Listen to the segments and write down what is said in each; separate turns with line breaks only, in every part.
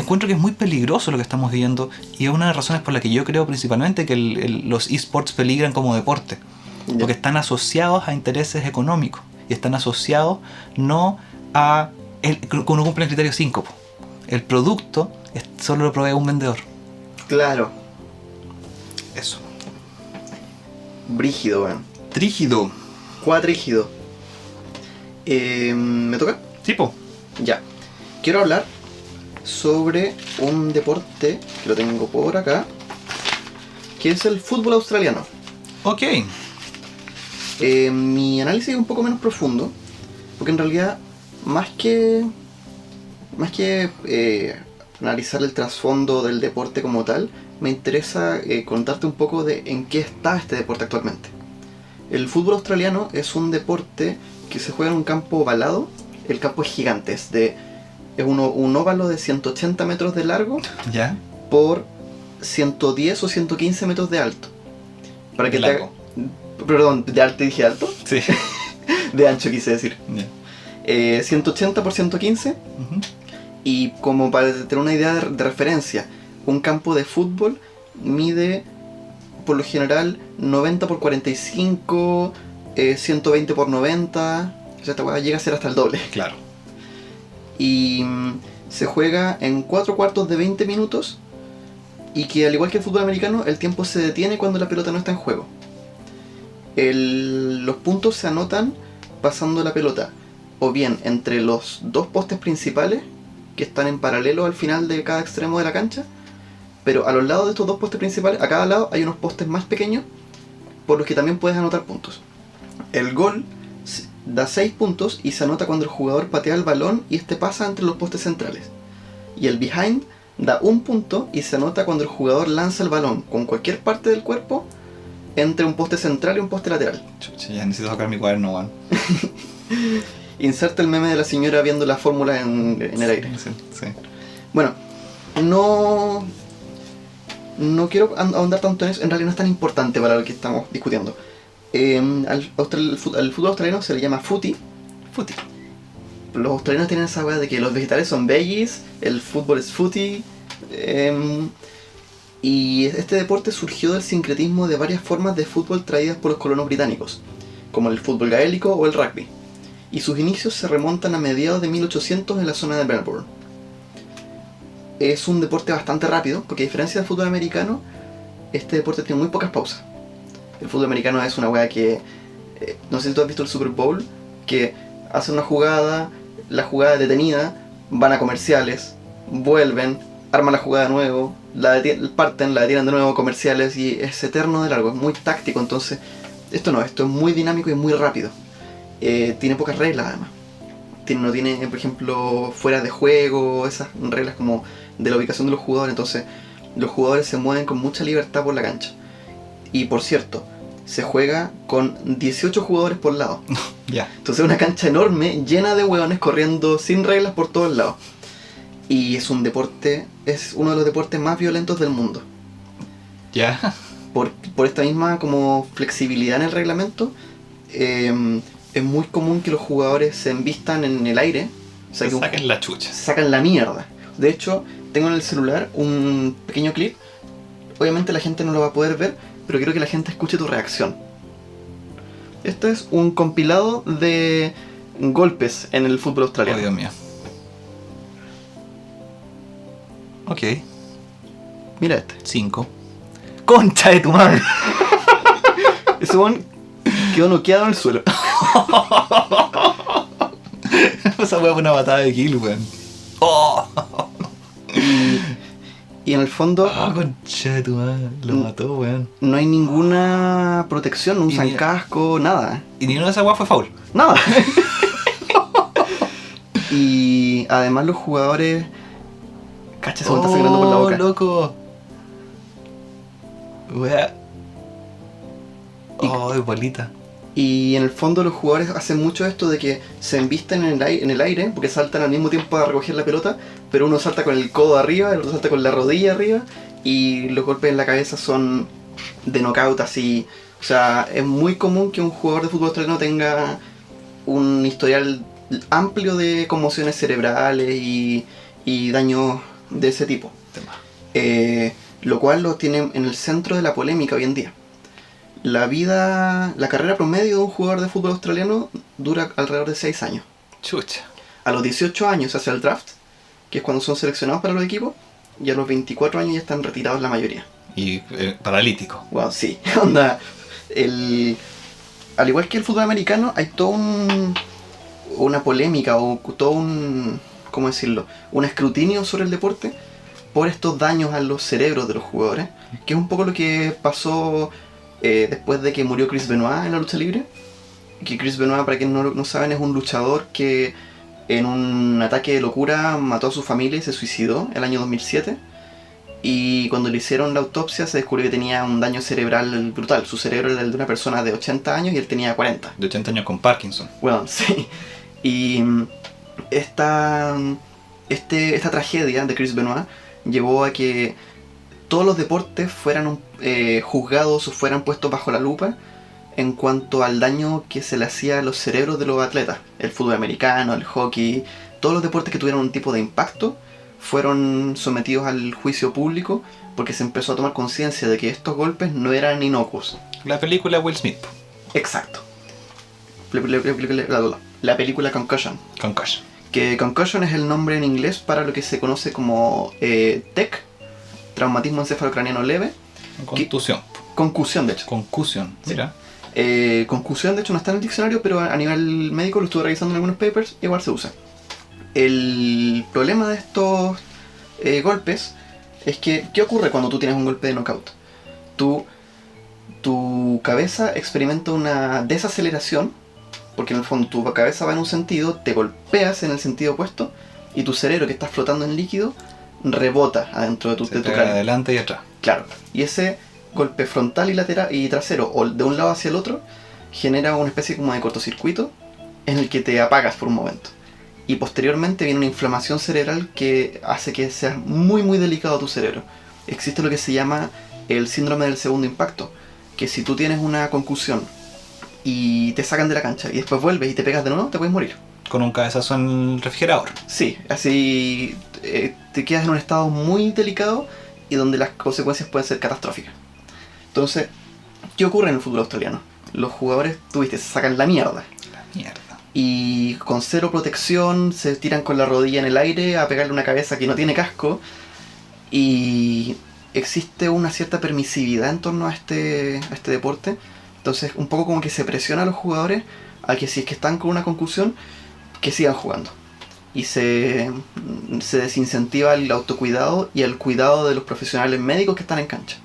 encuentro que es muy peligroso lo que estamos viendo, y es una de las razones por las que yo creo principalmente que los esports peligran como deporte, porque están asociados a intereses económicos y están asociados no a cuando cumplen el criterio 5. El producto solo lo provee un vendedor.
Claro.
Eso.
Brígido, weón.
Trígido.
Cuatrígido. ¿Me toca?
Tipo.
Ya. Quiero hablar sobre un deporte que lo tengo por acá, que es el fútbol australiano.
Ok.
Mi análisis es un poco menos profundo, porque en realidad más que analizar el trasfondo del deporte como tal, me interesa contarte un poco de en qué está este deporte actualmente. El fútbol australiano es un deporte que se juega en un campo ovalado. El campo es gigante, es un óvalo de 180 metros de largo,
¿Ya?
por 110 o 115 metros de alto. Para que
largo.
Perdón, ¿de alto dije alto?
Sí.
De ancho quise decir.
Yeah.
180 por 115.
Uh-huh.
Y como para tener una idea de referencia, un campo de fútbol mide por lo general 90 por 45, 120 por 90. O sea, esta hueá llega a ser hasta el doble.
Claro.
Y se juega en 4 cuartos de 20 minutos. Y que al igual que el fútbol americano, el tiempo se detiene cuando la pelota no está en juego. Los puntos se anotan pasando la pelota o bien entre los dos postes principales que están en paralelo al final de cada extremo de la cancha, pero a los lados de estos dos postes principales, a cada lado hay unos postes más pequeños por los que también puedes anotar puntos. El gol da 6 puntos y se anota cuando el jugador patea el balón y este pasa entre los postes centrales. Y el behind da 1 punto y se anota cuando el jugador lanza el balón con cualquier parte del cuerpo entre un poste central y un poste lateral.
Chucha, ya necesito sacar mi cuaderno, weón.
Inserta el meme de la señora viendo la fórmula en el aire.
Sí.
Bueno, no quiero ahondar tanto en eso, en realidad no es tan importante para lo que estamos discutiendo. Al fútbol australiano se le llama footy. Los australianos tienen esa weá de que los vegetales son veggies, el fútbol es footy. Y este deporte surgió del sincretismo de varias formas de fútbol traídas por los colonos británicos, como el fútbol gaélico o el rugby. Y sus inicios se remontan a mediados de 1800 en la zona de Melbourne. Es un deporte bastante rápido, porque a diferencia del fútbol americano, este deporte tiene muy pocas pausas. El fútbol americano es una wea que... no sé si tú has visto el Super Bowl, que hacen una jugada, la jugada es detenida, van a comerciales, vuelven, arman la jugada de nuevo, parten, la detienen de nuevo, comerciales, y es eterno de largo, es muy táctico. Entonces, esto es muy dinámico y muy rápido. Tiene pocas reglas además. No tiene, por ejemplo, fuera de juego, esas reglas como de la ubicación de los jugadores. Entonces, los jugadores se mueven con mucha libertad por la cancha. Y por cierto, se juega con 18 jugadores por lado.
Ya.
Entonces es una cancha enorme, llena de hueones corriendo sin reglas por todos lados. Y es uno de los deportes más violentos del mundo.
Ya.
Por esta misma como flexibilidad en el reglamento, es muy común que los jugadores se envistan en el aire. O sea, que
saquen la chucha.
Sacan la mierda. De hecho, tengo en el celular un pequeño clip. Obviamente la gente no lo va a poder ver, pero quiero que la gente escuche tu reacción. Esto es un compilado de golpes en el fútbol australiano.
Oh, Dios mío. Ok.
Mira este.
5. ¡Concha de tu madre!
Ese weón quedó noqueado en el suelo.
Esa wea fue una patada de kill, weón. ¡Oh!
Y en el fondo...
¡Oh, concha de tu madre! Lo mató, weón.
No hay ninguna protección, no usan casco, nada.
Y ni una de esas weas fue foul.
Nada. Y además los jugadores... Cacha, se está sangrando por la boca.
Loco. Wea. Oh, bolita.
Y en el fondo los jugadores hacen mucho esto de que se embisten en el aire, porque saltan al mismo tiempo a recoger la pelota, pero uno salta con el codo arriba, el otro salta con la rodilla arriba, y los golpes en la cabeza son de knockout así. O sea, es muy común que un jugador de fútbol australiano tenga un historial amplio de conmociones cerebrales y daños de ese tipo.
Tema.
Lo cual lo tiene en el centro de la polémica hoy en día. La carrera promedio de un jugador de fútbol australiano dura alrededor de 6 años.
Chucha.
A los 18 años se hace el draft, que es cuando son seleccionados para los equipos, y a los 24 años ya están retirados la mayoría.
Y paralítico.
Wow, sí. Onda, al igual que el fútbol americano, hay toda una polémica o todo un... ¿cómo decirlo? Un escrutinio sobre el deporte por estos daños a los cerebros de los jugadores, que es un poco lo que pasó después de que murió Chris Benoit en la lucha libre. Que Chris Benoit, para quienes no saben, es un luchador que en un ataque de locura mató a su familia y se suicidó el año 2007. Y cuando le hicieron la autopsia se descubrió que tenía un daño cerebral brutal. Su cerebro era el de una persona de 80 años y él tenía 40.
De 80 años con Parkinson.
Bueno, sí. Y esta tragedia de Chris Benoit llevó a que todos los deportes fueran juzgados o fueran puestos bajo la lupa en cuanto al daño que se le hacía a los cerebros de los atletas. El fútbol americano, el hockey, todos los deportes que tuvieron un tipo de impacto fueron sometidos al juicio público porque se empezó a tomar conciencia de que estos golpes no eran inocuos.
La película Will Smith.
Exacto. La película Concussion.
Concussion.
Que Concussion es el nombre en inglés para lo que se conoce como TEC, traumatismo encefalocraniano leve.
Contusión.
Concusión, de hecho.
Concusión,
Sí.
mira.
Concusión, de hecho, no está en el diccionario, pero a nivel médico lo estuve revisando en algunos papers, igual se usa. El problema de estos golpes es que, ¿qué ocurre cuando tú tienes un golpe de knockout? Tu cabeza experimenta una desaceleración, porque en el fondo tu cabeza va en un sentido, te golpeas en el sentido opuesto, y tu cerebro, que está flotando en líquido, rebota adentro de tu cráneo.
Adelante y atrás.
Claro, y ese golpe frontal y lateral y trasero, o de un lado hacia el otro, genera una especie como de cortocircuito en el que te apagas por un momento. Y posteriormente viene una inflamación cerebral que hace que sea muy muy delicado tu cerebro. Existe lo que se llama el síndrome del segundo impacto, que si tú tienes una concusión y te sacan de la cancha y después vuelves y te pegas de nuevo, te puedes morir.
Con un cabezazo en el refrigerador.
Sí, así te quedas en un estado muy delicado y donde las consecuencias pueden ser catastróficas. Entonces, ¿qué ocurre en el fútbol australiano? Los jugadores, se sacan la mierda.
La mierda.
Y con cero protección se tiran con la rodilla en el aire a pegarle una cabeza que no tiene casco. Y existe una cierta permisividad en torno a este deporte. Entonces, un poco como que se presiona a los jugadores a que si es que están con una concusión, que sigan jugando. Y se desincentiva el autocuidado y el cuidado de los profesionales médicos que están en cancha.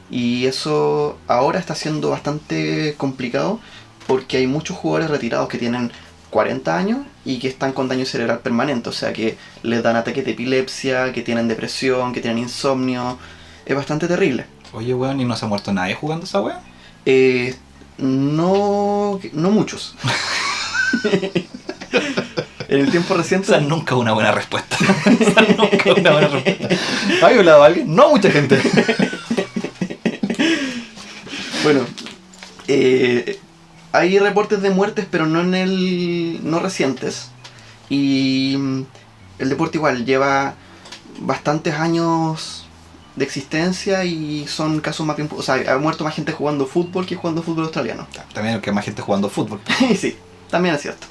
Y eso ahora está siendo bastante complicado porque hay muchos jugadores retirados que tienen 40 años y que están con daño cerebral permanente. O sea, que les dan ataques de epilepsia, que tienen depresión, que tienen insomnio. Es bastante terrible.
Oye, weón, ¿y no se ha muerto nadie jugando esa weá?
No muchos. En el tiempo reciente...
Esa nunca una buena respuesta. Esa nunca una buena respuesta. ¿Ha violado a alguien? No mucha gente.
Bueno, hay reportes de muertes, pero no recientes. Y el deporte igual lleva bastantes años de existencia y son casos más bien... O sea, ha muerto más gente jugando fútbol que jugando fútbol australiano.
También que más gente jugando fútbol.
Sí, también es cierto.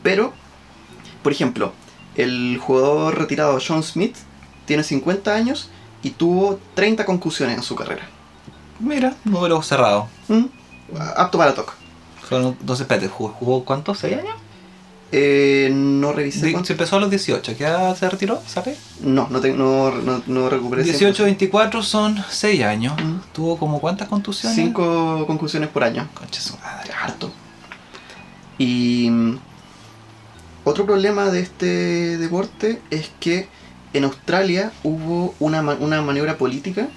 Pero, por ejemplo, el jugador retirado Sean Smith tiene 50 años y tuvo 30 concusiones en su carrera.
Mira, número cerrado.
Apto para TOC.
Entonces, espérate, ¿jugó cuántos? ¿6 años?
No revisé
Se empezó a los 18, ¿qué edad se retiró? ¿Sabes?
No recuperé.
18, 24 son 6 años. ¿Tuvo como cuántas contusiones?
5 concusiones por año.
Concha su madre.
Harto. Y otro problema de este deporte es que en Australia hubo una maniobra política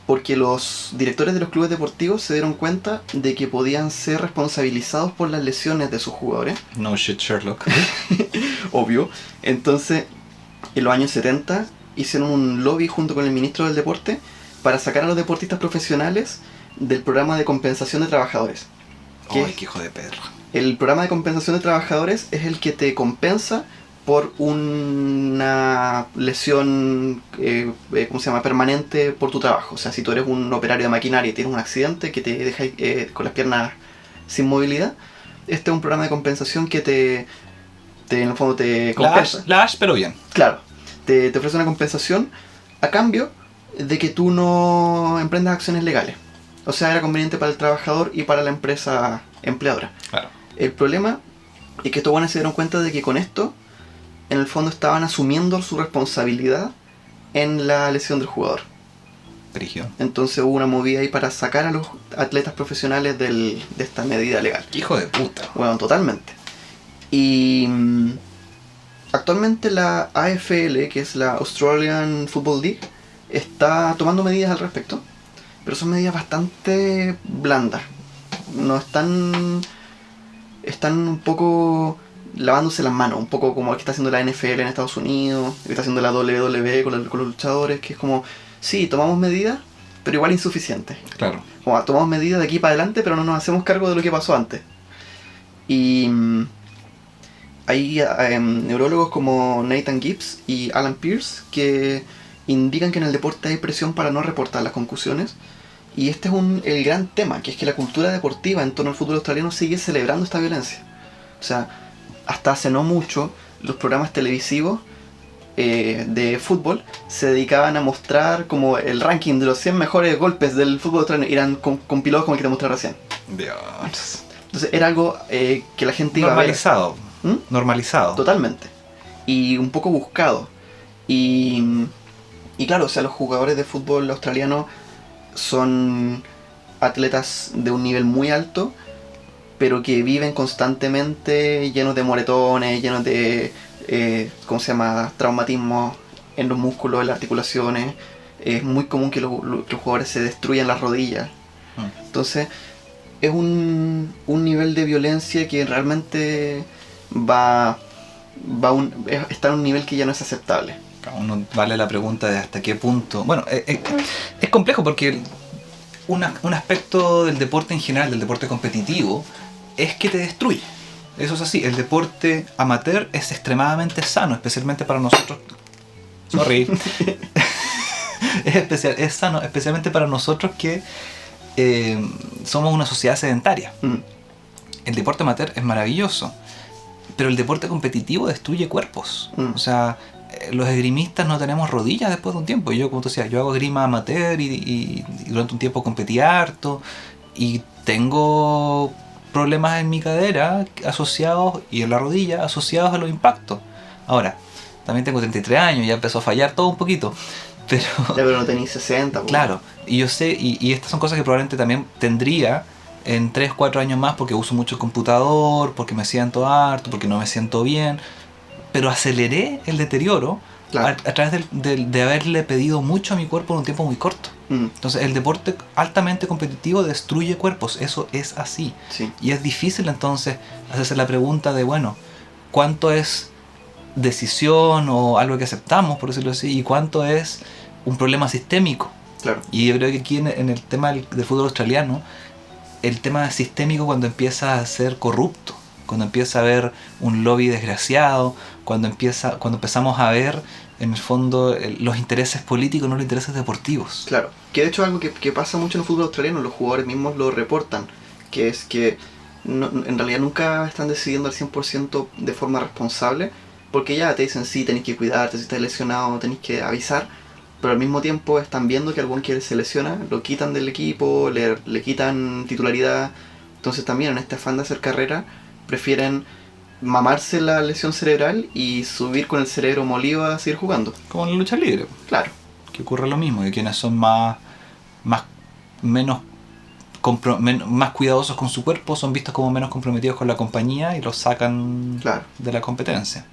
porque los directores de los clubes deportivos se dieron cuenta de que podían ser responsabilizados por las lesiones de sus jugadores.
No shit, Sherlock.
Obvio. Entonces, en los años 70 hicieron un lobby junto con el ministro del deporte para sacar a los deportistas profesionales del programa de compensación de trabajadores.
Ay, qué hijo de perro.
El programa de compensación de trabajadores es el que te compensa por una lesión ¿cómo se llama? Permanente por tu trabajo. O sea, si tú eres un operario de maquinaria y tienes un accidente que te deja con las piernas sin movilidad, este es un programa de compensación que en el fondo te compensa.
La Ash, pero bien.
Claro, te ofrece una compensación a cambio de que tú no emprendas acciones legales. O sea, era conveniente para el trabajador y para la empresa empleadora.
Claro.
El problema es que estos buenos se dieron cuenta de que con esto, en el fondo estaban asumiendo su responsabilidad en la lesión del jugador.
Brigio.
Entonces hubo una movida ahí para sacar a los atletas profesionales de esta medida legal.
Hijo de puta.
Bueno, totalmente. Y actualmente la AFL, que es la Australian Football League, está tomando medidas al respecto, pero son medidas bastante blandas. No están un poco lavándose las manos, un poco como lo que está haciendo la NFL en Estados Unidos, lo que está haciendo la WWE con los luchadores, que es como, sí, tomamos medidas, pero igual insuficientes.
Claro.
Como tomamos medidas de aquí para adelante, pero no nos hacemos cargo de lo que pasó antes. Y hay neurólogos como Nathan Gibbs y Alan Pierce que indican que en el deporte hay presión para no reportar las concusiones. Y este es el gran tema, que es que la cultura deportiva en torno al fútbol australiano sigue celebrando esta violencia. O sea, hasta hace no mucho, los programas televisivos de fútbol se dedicaban a mostrar como el ranking de los 100 mejores golpes del fútbol australiano. Eran compilados como el que te mostré recién.
Dios.
Entonces era algo que la gente iba
Normalizado.
a ver.
Normalizado.
Totalmente. Y un poco buscado. Y claro, o sea, los jugadores de fútbol australiano son atletas de un nivel muy alto, pero que viven constantemente llenos de moretones, llenos de ¿cómo se llama? Traumatismos en los músculos, en las articulaciones. Es muy común que los jugadores se destruyan las rodillas. Entonces es un nivel de violencia que realmente está en un nivel que ya no es aceptable.
Uno vale la pregunta de hasta qué punto. Bueno, es complejo porque un aspecto del deporte en general, del deporte competitivo, es que te destruye. Eso es así. El deporte amateur es extremadamente sano, especialmente para nosotros. Sorry. Es sano, especialmente para nosotros que somos una sociedad sedentaria. El deporte amateur es maravilloso, pero el deporte competitivo destruye cuerpos. O sea, los esgrimistas no tenemos rodillas después de un tiempo. Yo, como te decía, yo hago esgrima amateur y durante un tiempo competí harto y tengo problemas en mi cadera asociados y en la rodilla asociados a los impactos. Ahora, también tengo 33 años, ya empezó a fallar todo un poquito.
Pero no tenéis 60. Pues.
Claro, y yo sé, y estas son cosas que probablemente también tendría en 3-4 años más porque uso mucho el computador, porque me siento harto, porque no me siento bien. Pero aceleré el deterioro a través de haberle pedido mucho a mi cuerpo en un tiempo muy corto. Entonces el deporte altamente competitivo destruye cuerpos, eso es así.
Sí.
Y es difícil entonces hacerse la pregunta de, bueno, ¿cuánto es decisión o algo que aceptamos, por decirlo así, y cuánto es un problema sistémico?
Claro.
Y yo creo que aquí en el tema del fútbol australiano, el tema sistémico cuando empieza a ser corrupto, cuando empieza a haber un lobby desgraciado, cuando empezamos a ver en el fondo los intereses políticos, no los intereses deportivos.
Claro, que de hecho es algo que pasa mucho en el fútbol australiano, los jugadores mismos lo reportan, que es que en realidad nunca están decidiendo al 100% de forma responsable, porque ya te dicen sí, tenés que cuidarte, si estás lesionado tenés que avisar, pero al mismo tiempo están viendo que algún que se lesiona, lo quitan del equipo, le quitan titularidad, entonces también en este afán de hacer carrera prefieren mamarse la lesión cerebral y subir con el cerebro molido a seguir jugando.
Como en la lucha libre.
Claro.
Que ocurre lo mismo, que quienes son menos cuidadosos con su cuerpo son vistos como menos comprometidos con la compañía y los sacan de la competencia.